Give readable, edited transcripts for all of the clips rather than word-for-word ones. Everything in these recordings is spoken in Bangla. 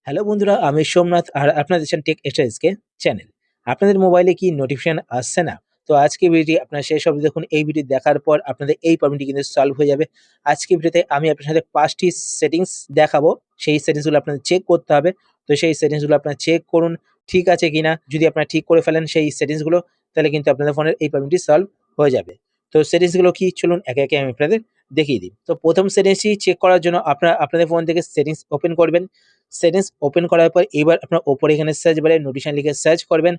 হ্যালো বন্ধুরা, আমি সোমনাথ আর আপনারা দেখছেন টেক এসএসকে চ্যানেল। আপনাদের মোবাইলে কি নোটিফিকেশন আসছে না? তো আজকে ভিডিওটি আপনারা শেষ অবধি দেখুন। এই ভিডিও দেখার পর আপনাদের এই প্রবলেমটি কিন্তু সলভ হয়ে যাবে। আজকে ভিডিওতে আমি আপনার সাথে ৫ টি সেটিংস দেখাবো। সেই সেটিংস গুলো আপনাদের চেক করতে হবে। তো সেই সেটিংস গুলো আপনারা চেক করুন ঠিক আছে কিনা। যদি আপনারা ঠিক করে ফেলেন সেই সেটিংস গুলো, তাহলে কিন্তু আপনাদের ফোনের এই প্রবলেমটি সলভ হয়ে যাবে। তো সেটিংস গুলো কি, চলুন একে, একে আমি আপনাদের দেখিয়ে দিই। তো প্রথম সেটিংসটি চেক করার জন্য আপনারা আপনাদের ফোন থেকে সেটিংস ওপেন করবেন। সেটিংস ওপেন করার পর এবার আপনার ওপরে এখানে সার্চ বারে নোটিফিকেশন লিখে সার্চ করবেন,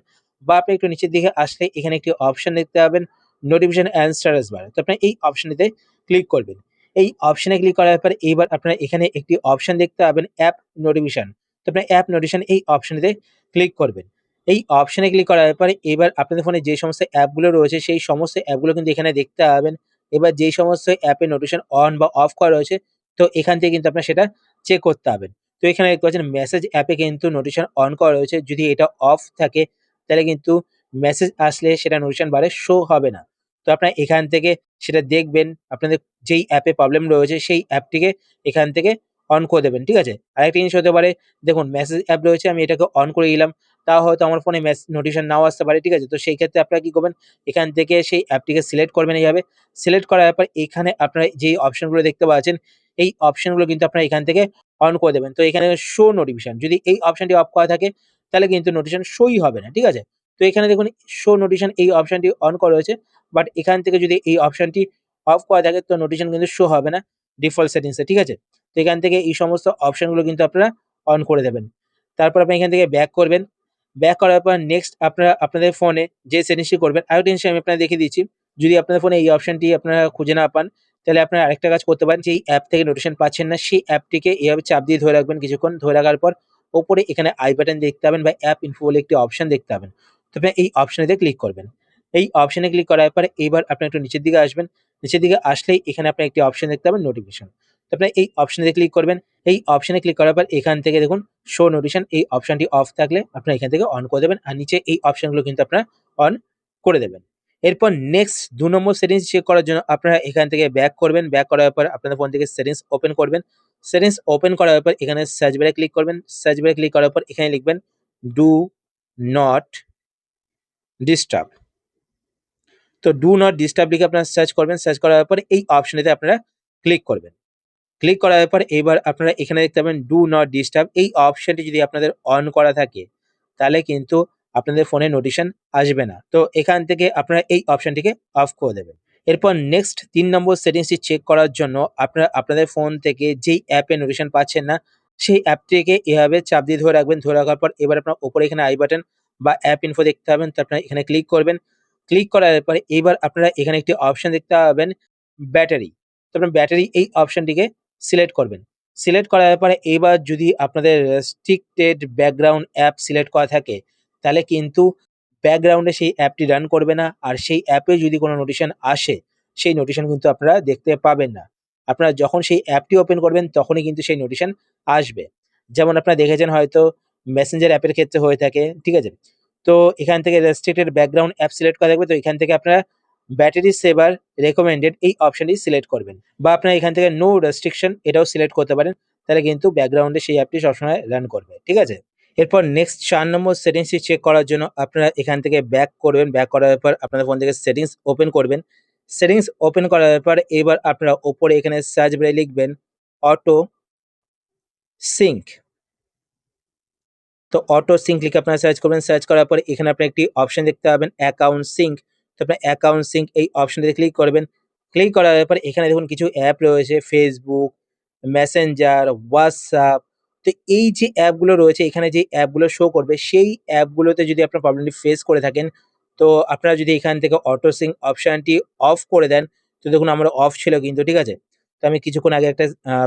বা আপনি একটু নিচের দিকে আসলে এখানে একটি অপশন দেখতে পাবেন নোটিফিকেশন অ্যান্ড স্ট্যাটাস বার। তো আপনার এই অপশনটিতে ক্লিক করবেন। এই অপশনে ক্লিক করার পর এবার আপনারা এখানে একটি অপশন দেখতে পাবেন অ্যাপ নোটিফিকেশন। তো আপনার অ্যাপ নোটিফিকেশন এই অপশনটিতে ক্লিক করবেন। এই অপশনে ক্লিক করার পরে এবার আপনাদের ফোনে যে সমস্ত অ্যাপগুলো রয়েছে সেই সমস্ত অ্যাপগুলো কিন্তু এখানে দেখতে পাবেন। এবার যেই সমস্ত অ্যাপের নোটিফিকেশন অন বা অফ করা রয়েছে, তো এখান থেকে কিন্তু আপনার সেটা চেক করতে হবে। তো এখানে দেখতে পাচ্ছেন মেসেজ অ্যাপে কিন্তু নোটিফিকেশন অন করা রয়েছে। যদি এটা অফ থাকে তাহলে কিন্তু মেসেজ আসলে সেটা নোটিফিকেশন বারে শো হবে না। তো আপনারা এখান থেকে সেটা দেখবেন, আপনাদের যেই অ্যাপে প্রবলেম রয়েছে সেই অ্যাপটিকে এখান থেকে অন করে দেবেন। ঠিক আছে? আরেকটা জিনিস হতে পারে, দেখুন মেসেজ অ্যাপ রয়েছে, আমি এটাকে অন করে দিলাম। তাও হয়তো আমার ফোনে নোটিফিকেশন নাও আসতে পারে। ঠিক আছে? তো সেই ক্ষেত্রে আপনারা কি করবেন, এখান থেকে সেই অ্যাপটিকে সিলেক্ট করবেন এইভাবে। সিলেক্ট করার পর এখানে আপনারা যেই অপশনগুলো দেখতে পাচ্ছেন, এই অপশনগুলো কিন্তু আপনারা এখান থেকে অন করে দেবেন। তো এখানে শো নোটিফিকেশন, যদি এই অপশনটি অফ করা থাকে তাহলে কিন্তু নোটিফিকেশন শোই হবে না। ঠিক আছে? তো এখানে দেখুন শো নোটিফিকেশন এই অপশনটি অন করা রয়েছে। বাট এখান থেকে যদি এই অপশনটি অফ করা থাকে তো নোটিফিকেশন কিন্তু শো হবে না ডিফল্ট সেটিংস এ। ঠিক আছে? তো এখান থেকে এই সমস্ত অপশনগুলো কিন্তু আপনারা অন করে দেবেন। তারপর আপনি এখান থেকে ব্যাক করবেন। ব্যাক করার পর নেক্সট আপনারা আপনাদের ফোনে যে সেটিংসটি করবেন, আরেকটা জিনিস আমি আপনাদের দেখিয়ে দিচ্ছি। যদি আপনাদের ফোনে এই অপশনটি আপনারা খুঁজে না পান, তাহলে আপনারা আরেকটা কাজ করতে পারেন, যেই অ্যাপ থেকে নোটিফিকেশন পাচ্ছেন না সেই অ্যাপটিকে এভাবে চাপ দিয়ে ধরে রাখবেন কিছুক্ষণ। ধরে রাখার পর ওপরে এখানে আই বাটন দেখতে পাবেন বা অ্যাপ ইনফো বলে একটি অপশন দেখতে পাবেন। তো আপনি এই অপশনেতে ক্লিক করবেন। এই অপশনে ক্লিক করার পরে এবার আপনি একটু নিচের দিকে আসবেন। নিচের দিকে আসলেই এখানে আপনি একটি অপশন দেখতে পাবেন নোটিফিকেশন। তো আপনি এই অপশনেতে ক্লিক করবেন। এই অপশনে ক্লিক করার পর এখান থেকে দেখুন শো নোটিফিকেশন এই অপশনটি অফ থাকলে আপনারা এখান থেকে অন করে দেবেন। আর নিচে এই অপশনগুলো কিন্তু আপনারা অন করে দেবেন। এরপর নেক্সট ২ নম্বর সেটিংস চেক করার জন্য আপনারা এখান থেকে ব্যাক করবেন। ব্যাক করার পর আপনাদের ফোন থেকে সেটিংস ওপেন করবেন। সেটিংস ওপেন করার পর এখানে সার্চ বারে ক্লিক করবেন। সার্চ বারে ক্লিক করার পর এখানে লিখবেন ডু নট ডিস্টার্ব। তো ডু নট ডিস্টার্ব লিখে আপনারা সার্চ করবেন। সার্চ করার পর এই অপশনেতে আপনারা ক্লিক করবেন। ক্লিক করার পর এবার আপনারা এখানে দেখতে পাবেন ডু নট ডিস্টার্ব। এই অপশনটি যদি আপনাদের অন করা থাকে তাহলে কিন্তু আপনাদের ফোনে নোটিফিকেশন আসবে না। তো এখান থেকে আপনারা এই অপশনটিকে অফ করে দেবেন। এরপর নেক্সট ৩ নম্বর সেটিংসটি চেক করার জন্য আপনারা আপনাদের ফোন থেকে যেই অ্যাপে নোটিফিকেশন পাচ্ছেন না সেই অ্যাপটিকে এভাবে চাপ দিয়ে ধরে রাখবেন। ধরে রাখার পর এবার আপনার উপরে এখানে আই বাটন বা অ্যাপ ইনফো দেখতে পাবেন। তো আপনারা এখানে ক্লিক করবেন। ক্লিক করার পরে এবার আপনারা এখানে একটি অপশন দেখতে পাবেন ব্যাটারি। তো আপনার ব্যাটারি এই অপশনটিকে সিলেক্ট করবেন। সিলেক্ট করার পরে এবার যদি আপনাদের রেস্ট্রিক্টেড ব্যাকগ্রাউন্ড অ্যাপ সিলেক্ট করা থাকে, তাহলে কিন্তু ব্যাকগ্রাউন্ডে সেই অ্যাপটি রান করবে না। আর সেই অ্যাপে যদি কোনো নোটিফিকেশন আসে, সেই নোটিফিকেশন কিন্তু আপনারা দেখতে পাবেন না। আপনারা যখন সেই অ্যাপটি ওপেন করবেন তখনই কিন্তু সেই নোটিফিকেশন আসবে। যেমন আপনারা দেখেছেন হয়তো মেসেঞ্জার অ্যাপের ক্ষেত্রে হয়ে থাকে। ঠিক আছে? তো এখান থেকে রেস্ট্রিক্টেড ব্যাকগ্রাউন্ড অ্যাপ সিলেক্ট করা থাকবে। তো এখান থেকে আপনারা ব্যাটারি সেভার রেকমেন্ডেড এই অপশনটি সিলেক্ট করবেন। বা আপনারা এখান থেকে নো রেস্ট্রিকশন এটাও সিলেক্ট করতে পারেন। তাহলে কিন্তু ব্যাকগ্রাউন্ডে সেই অ্যাপটি সবসময় রান করবে। ঠিক আছে? এরপর নেক্সট ৪ নম্বর সেটিংসটি চেক করার জন্য আপনারা এখান থেকে ব্যাক করবেন। ব্যাক করার পর আপনাদের ফোন থেকে সেটিংস ওপেন করবেন। সেটিংস ওপেন করার পর এবার আপনারা উপরে এখানে সার্চ বারে লিখবেন অটো সিঙ্ক। তো অটো সিঙ্ক লিখে আপনারা সার্চ করবেন। সার্চ করার পরে এখানে আপনারা একটি অপশন দেখতে পাবেন অ্যাকাউন্ট সিঙ্ক। তো আপনার অ্যাকাউন্ট সিঙ্ক এই অপশনটিতে ক্লিক করবেন। ক্লিক করার পরে এখানে দেখুন কিছু অ্যাপ রয়েছে Facebook, Messenger, WhatsApp। তো এই যে অ্যাপগুলো রয়েছে, এখানে যে অ্যাপগুলো শো করবে সেই অ্যাপগুলোতে যদি আপনার প্রবলেমটি ফেস করে থাকেন, তো আপনারা যদি এখান থেকে অটো সিঙ্ক অপশনটি অফ করে দেন, তো দেখুন আমার অফ ছিল কিন্তু। ঠিক আছে? তো আমি কিছুক্ষণ আগে একটা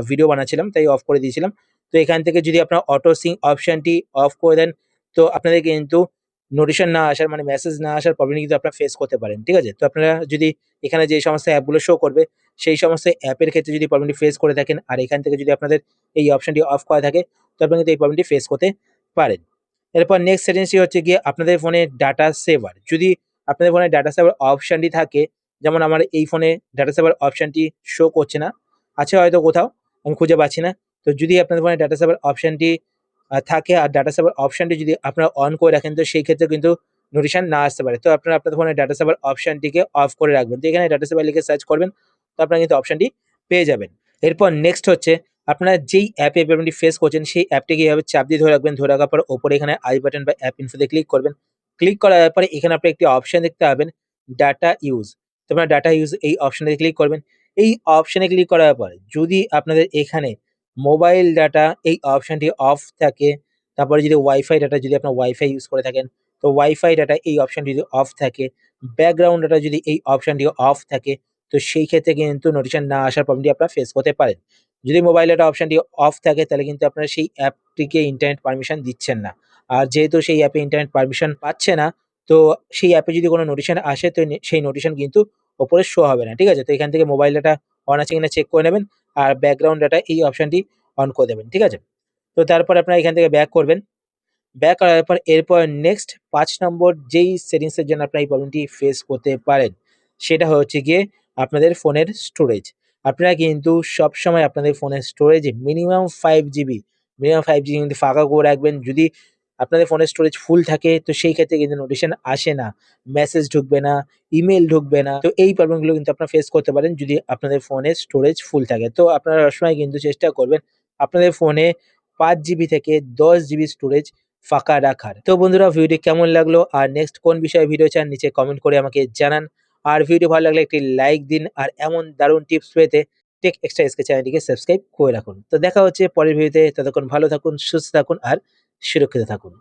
ভিডিও বানাচ্ছিলাম তাই অফ করে দিয়েছিলাম। তো এখান থেকে যদি আপনার অটো সিঙ্ক অপশনটি অফ করে দেন, তো আপনাদের কিন্তু নোটিফিকেশন না আসার মানে মেসেজ না আসার প্রবলেম কিন্তু আপনারা ফেস করতে পারেন। ঠিক আছে? তো আপনারা যদি এখানে যে সমস্ত অ্যাপগুলো শো করবে সেই সমস্ত অ্যাপের ক্ষেত্রে যদি প্রবলেমটি ফেস করে থাকেন আর এখান থেকে যদি আপনাদের এই অপশনটি অফ করা থাকে, তো আপনারা কিন্তু এই প্রবলেমটি ফেস করতে পারেন। এরপর নেক্সট সেটিংসটি হচ্ছে গিয়ে আপনাদের ফোনে ডাটা সেভার। যদি আপনাদের ফোনে ডাটা সেভার অপশনটি থাকে, যেমন আমার এই ফোনে ডাটা সেভার অপশনটি শো করছে না। আছে হয়তো কোথাও, আমি খুঁজে পাচ্ছি না। তো যদি আপনাদের ফোনে ডাটা সেভার অপশনটি থাকে আর ডাটা সেভার অপশনটি যদি আপনারা অন করে রাখেন তো সেই ক্ষেত্রে কিন্তু নোটিফিকেশন না আসতে পারে। তো আপনারা আপনাদের ফোনে ডাটা সেভার অপশনটিকে অফ করে রাখবেন। তো এখানে ডাটা সেভার লিখে সার্চ করবেন, তো আপনারা কিন্তু অপশনটি পেয়ে যাবেন। এরপর নেক্সট হচ্ছে আপনারা যেই অ্যাপে প্রবলেমটি ফেস করছেন সেই অ্যাপটিকে এভাবে চাপ দিয়ে ধরে রাখবেন। ধরে রাখার পর ওপরে এখানে আই বাটন বা অ্যাপ ইনফোতে ক্লিক করবেন। ক্লিক করার পরে এখানে আপনি একটি অপশন দেখতে পাবেন ডাটা ইউজ। তো আপনারা ডাটা ইউজ এই অপশনে ক্লিক করবেন। এই অপশনে ক্লিক করার পরে যদি আপনাদের এখানে মোবাইল ডাটা এই অপশনটি অফ থাকে, তারপরে যদি ওয়াইফাই ডাটা যদি আপনার ওয়াইফাই ইউজ করে থাকেন তো ওয়াইফাই ডাটা এই অপশনটি যদি অফ থাকে, ব্যাকগ্রাউন্ড ডাটা যদি এই অপশনটি অফ থাকে, তো সেই ক্ষেত্রে কিন্তু নোটিফিকেশন না আসার প্রবলেমটি আপনারা ফেস করতে পারেন। যদি মোবাইল ডাটা অপশনটি অফ থাকে তাহলে কিন্তু আপনারা সেই অ্যাপটিকে ইন্টারনেট পারমিশন দিচ্ছেন না। আর যেহেতু সেই অ্যাপে ইন্টারনেট পারমিশন পাচ্ছে না, তো সেই অ্যাপে যদি কোনো নোটিফিকেশন আসে তো সেই নোটিফিকেশন কিন্তু ওপরে শো হবে না। ঠিক আছে? তো এখান থেকে মোবাইল ডাটা অন আছে কিনা চেক করে নেবেন। আর ব্যাকগ্রাউন্ড ডাটা এই অপশনটি অন করে দেবেন। ঠিক আছে? তো তারপর আপনারা এখান থেকে ব্যাক করবেন। ব্যাক করার পর এরপর নেক্সট ৫ নম্বর যেই সেটিংস এর জন্য আপনারা এই প্রবলেমটি ফেস করতে পারেন, সেটা হচ্ছে গিয়ে আপনাদের ফোনের স্টোরেজ। আপনারা কিন্তু সবসময় আপনাদের ফোনের storage minimum 5 GB, minimum 5 GB কিন্তু ফাঁকা করে রাখবেন। যদি আপনাদের ফোনের স্টোরেজ ফুল থাকে তো সেই ক্ষেত্রে কিন্তু নোটিফিকেশন আসে না, মেসেজ ঢুকবে না, ইমেইল ঢুকবে না। তো এই প্রবলেমগুলো কিন্তু আপনারা ফেস করতে পারেন যদি আপনাদের ফোনের স্টোরেজ ফুল থাকে। তো আপনারা সবসময় কিন্তু চেষ্টা করবেন আপনাদের ফোনে ৫ জিবি থেকে ১০ জিবি স্টোরেজ ফাঁকা রাখার। তো বন্ধুরা ভিডিওটি কেমন লাগলো আর নেক্সট কোন বিষয়ে ভিডিও চান নিচে কমেন্ট করে আমাকে জানান। আর ভিডিও ভালো লাগলে একটি লাইক দিন আর এমন দারুণ টিপস পেতে টেক এক্সট্রা এসকে চ্যানেলটিকে সাবস্ক্রাইব করে রাখুন। তো দেখা হচ্ছে পরের ভিডিওতে, ততক্ষণ ভালো থাকুন, সুস্থ থাকুন আর সুরক্ষিত থাকুন।